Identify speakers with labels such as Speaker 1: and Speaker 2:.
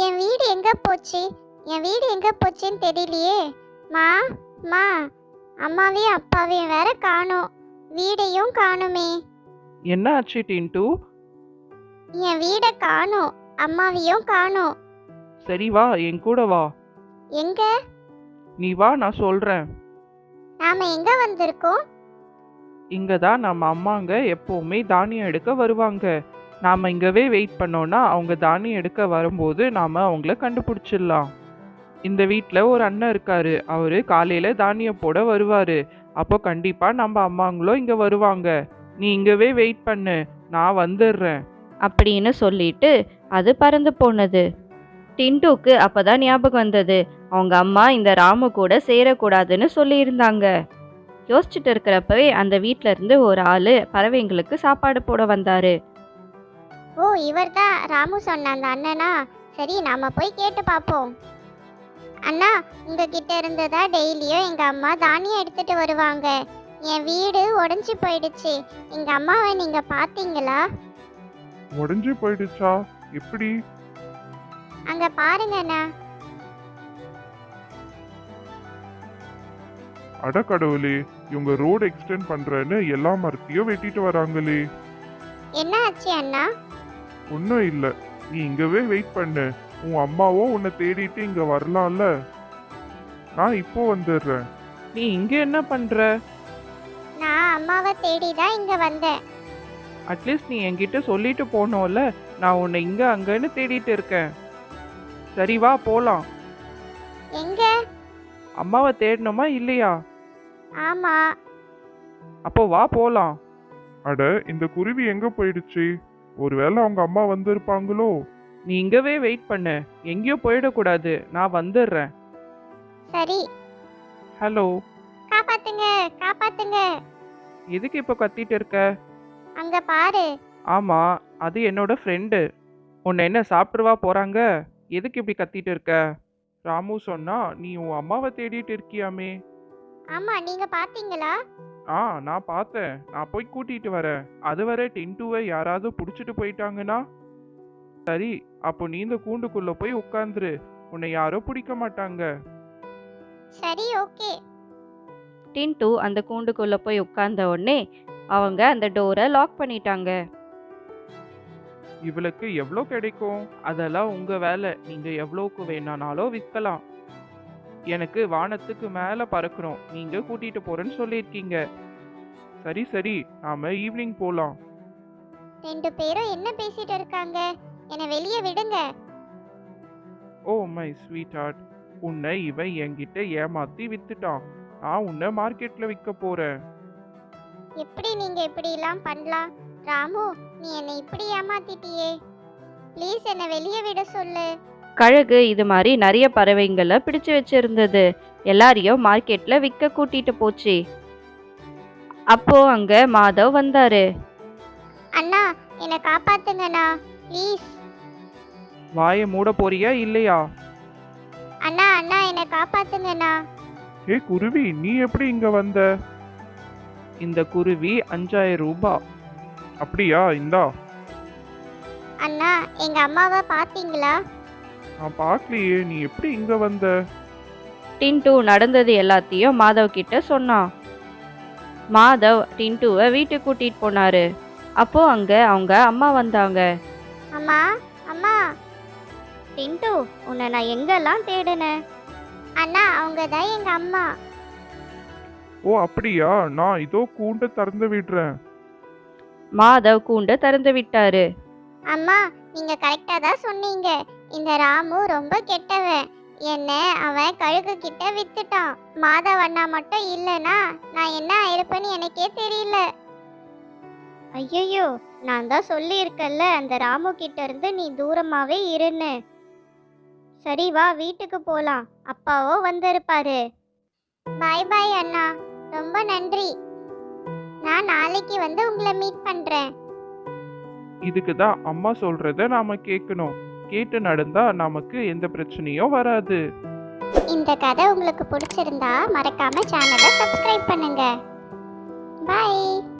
Speaker 1: என் வீடு எங்க போச்சு? என் வீடு எங்க போச்சுன்னு தெரியலையே. மா மா, அம்மாவையும் அப்பாவையும் வேற காணோம். வீடையும் காணுமே.
Speaker 2: என்ன ஆச்சு டின்ட்டு?
Speaker 1: என் வீடை காணோம், அம்மாவையும் காணோம்.
Speaker 2: சரி வா, என் கூட வா.
Speaker 1: எங்க?
Speaker 2: நீ வா, நான் சொல்றேன்.
Speaker 1: நாம எங்க வந்திருக்கோம்?
Speaker 2: இங்க தான் நம்ம அம்மாங்க எப்பவுமே தானியம் எடுக்க வருவாங்க. நாம இங்கவே வெயிட் பண்ணோம்னா அவங்க தானியம் எடுக்க வரும்போது நாம அவங்கள கண்டுபிடிச்சிடலாம். இந்த வீட்டில் ஒரு அண்ணன் இருக்காரு. அவரு காலையில தானியம் போட வருவாரு. அப்போ கண்டிப்பா நம்ம அம்மாங்களும் இங்க வருவாங்க. நீ இங்கவே வெயிட் பண்ணு, நான் வந்துடுறேன்
Speaker 3: அப்படின்னு சொல்லிட்டு அது பறந்து போனது. டின்ட்டுக்கு அப்பதான் ஞாபகம் வந்தது, அவங்க அம்மா இந்த ராமு கூட சேரக்கூடாதுன்னு சொல்லியிருந்தாங்க. யோசிச்சுட்டு இருக்கிறப்பவே அந்த வீட்ல இருந்து ஒரு ஆளு பறவைங்களுக்கு சாப்பாடு போட வந்தாரு.
Speaker 1: ஓ, இவர்தான் ராமு சொன்ன அந்த அண்ணனா? சரி, நாம போய் கேட்டு பார்ப்போம். அண்ணா, உங்ககிட்ட இருந்ததா டெய்லியும் எங்க அம்மா தானியம் எடுத்துட்டு வருவாங்க. என் வீடு உடைஞ்சு போயிடுச்சு. எங்க அம்மாவை நீங்க பாத்தீங்களா?
Speaker 4: உடைஞ்சு போயிடுச்சா? எப்படி?
Speaker 1: அங்க பாருங்க அண்ணா.
Speaker 4: அடக்கடவுளே, இவங்க ரோடு எக்ஸ்டெண்ட் பண்றேன்னு எல்லா மரத்தையும் வெட்டிட்டு வராங்களே.
Speaker 1: என்ன ஆச்சு அண்ணா?
Speaker 4: ஒன்றும் இல்லை, நீ இங்கவே வெயிட் பண்ணு. உன் அம்மாவும் உன்னை தேடிட்டு இங்க வரலாம்ல. நான் இப்போ வந்துடுறேன்.
Speaker 2: நீ இங்க என்ன பண்ற?
Speaker 1: நான் அம்மாவை தேடி தான் இங்க வந்தேன்.
Speaker 2: அட்லீஸ்ட் நீ என்கிட்ட சொல்லிட்டு போனோம்ல, நான் உன்னை இங்க அங்கன்னு தேடிட்டு இருக்கேன். சரி வா போலாம்.
Speaker 1: எங்க?
Speaker 2: அம்மாவை தேடணுமா இல்லையா?
Speaker 1: ஆமா.
Speaker 2: அப்போ வா போலாம்.
Speaker 4: அட, இந்த குருவி எங்க போயிடுச்சு? ஒருவேளை அவங்க அம்மா வந்திருப்பாங்களோ?
Speaker 2: நீ இங்கவே வெயிட் பண்ணு, எங்கேயோ போயிடக்கூடாது, நான் வந்துடுறேன்.
Speaker 1: சரி.
Speaker 2: ஹலோ.
Speaker 1: காப்பாத்துங்க, காப்பாத்துங்க.
Speaker 2: எதுக்கு இப்போ கத்திட்டு இருக்க?
Speaker 1: அங்க பாரு.
Speaker 2: ஆமா, அது என்னோட ஃப்ரெண்டு. உன்னை என்ன சாப்பிட்டுருவா போறாங்க? எதுக்கு இப்படி கத்திட்டு இருக்க? ராமு சொன்னா நீ உன் அம்மாவை தேடிட்டு இருக்கியாமே.
Speaker 1: ஆமா, நீங்க பாத்தீங்களா?
Speaker 2: நான் பார்த்தேன். நான் போய் கூட்டிட்டு வரேன். அதுவரை டின்ட்டுவை யாராவது பிடிச்சிட்டு போயிட்டாங்கன்னா? சரி, அப்போ நீ இந்த கூண்டுக்குள்ள போய் உட்காந்துரு. உன்னை யாரோ பிடிக்க மாட்டாங்க.
Speaker 1: சரி, ஓகே.
Speaker 3: டின்ட்டு அந்த கூண்டுக்குள்ள போய் உட்கார்ந்த உடனே அவங்க அந்த டோரை லாக் பண்ணிட்டாங்க.
Speaker 2: இவளுக்கு எவ்வளோ கிடைக்கும்? அதெல்லாம் உங்க வேலை. நீங்க எவ்வளோக்கு வேணானாலும் விற்கலாம். எனக்கு வானத்துக்கு மேல பறக்கணும், நீங்க கூட்டிட்டு போறேன்னு சொல்லியிருக்கீங்க. சரி சரி, நாம ஈவினிங் போலாம்.
Speaker 1: ரெண்டு பேரும் என்ன பேசிட்டு இருக்காங்க? என்னை வெளியே விடுங்க.
Speaker 2: ஓ மை ஸ்வீட் ஹார்ட், உன்னை இவன் என்கிட்ட ஏமாத்தி வித்துட்டான். நான் உன்னை மார்க்கெட்ல விற்க போறேன்.
Speaker 1: எப்படி நீங்க இப்படி எல்லாம் பண்ணலாம்? ராமு, நீ என்னை இப்படி ஏமாத்திட்டியே. ப்ளீஸ் என்னை வெளியே விட சொல்லு.
Speaker 3: கழுகு இது மாதிரி நிறைய பறவைங்களை பிடிச்சு வச்சிருந்தது. எல்லாரையும் மார்க்கெட்ல விற்க கூட்டிட்டு போச்சு. அப்போ அங்க மாதவ் வந்தாரு.
Speaker 1: அண்ணா, என்னை காப்பாத்துங்கண்ணா, ப்ளீஸ்.
Speaker 2: வாயை மூட போறியா இல்லையா?
Speaker 1: அண்ணா அண்ணா, என்னை காப்பாத்துங்கண்ணா.
Speaker 4: ஏ குருவி, நீ எப்படி இங்க வந்த?
Speaker 2: இந்த குருவி 5000 ரூபாய்.
Speaker 4: அப்படியா? இந்தா.
Speaker 1: அண்ணா, எங்க அம்மாவை பாத்தீங்களா?
Speaker 4: நான் பார்க்கலையே, நீ எப்படி இங்க வந்த?
Speaker 3: டின்ட்டு நடந்தது எல்லாத்தையும் மாதவ் கிட்ட சொன்னான். மாதவ் டின்ட்டுவை வீட்டுக்கு கூட்டிட்டு போனாரு. அப்போ அங்க அவங்க அம்மா வந்தாங்க.
Speaker 1: அம்மா, அம்மா. டின்ட்டு, உன்னை நான் எங்கெல்லாம் தேடுனேன். அண்ணா, அவங்க தான் எங்க அம்மா.
Speaker 4: ஓ அப்படியா? நான் இதோ கூண்டை திறந்து விடுறேன்.
Speaker 3: மாதவ் கூண்டை திறந்து விட்டாரு.
Speaker 1: அம்மா, நீங்க கரெக்டா தான் சொன்னீங்க. இந்த ராமு ரொம்ப கெட்டவன். என்ன அவன் கழுகு கிட்ட வித்துட்டான். மாதவ் அண்ணா மட்டும் இல்லனா நான் என்ன ஆயிருப்பேன்னு எனக்கே தெரியல. ஐயோ, நான் தான் சொல்லி இருக்கேன்ல, அந்த ராமு கிட்ட இருந்து நீ தூரமாவே இருன்னு. சரி வா, வீட்டுக்கு போலாம். அப்பாவோ வந்திருப்பாரு. பாய் பாய் அண்ணா, ரொம்ப நன்றி. நான் நாளைக்கு வந்து உங்களை மீட் பண்றேன்.
Speaker 2: இதுக்கு தான் அம்மா சொல்றத நாம கேட்கணும். கேட்டு நடந்தா நமக்கு எந்த பிரச்சனையும் வராது.
Speaker 1: இந்த கதை உங்களுக்கு பிடிச்சிருந்தா மறக்காம சேனலை சப்ஸ்கிரைப் பண்ணுங்க. பாய்.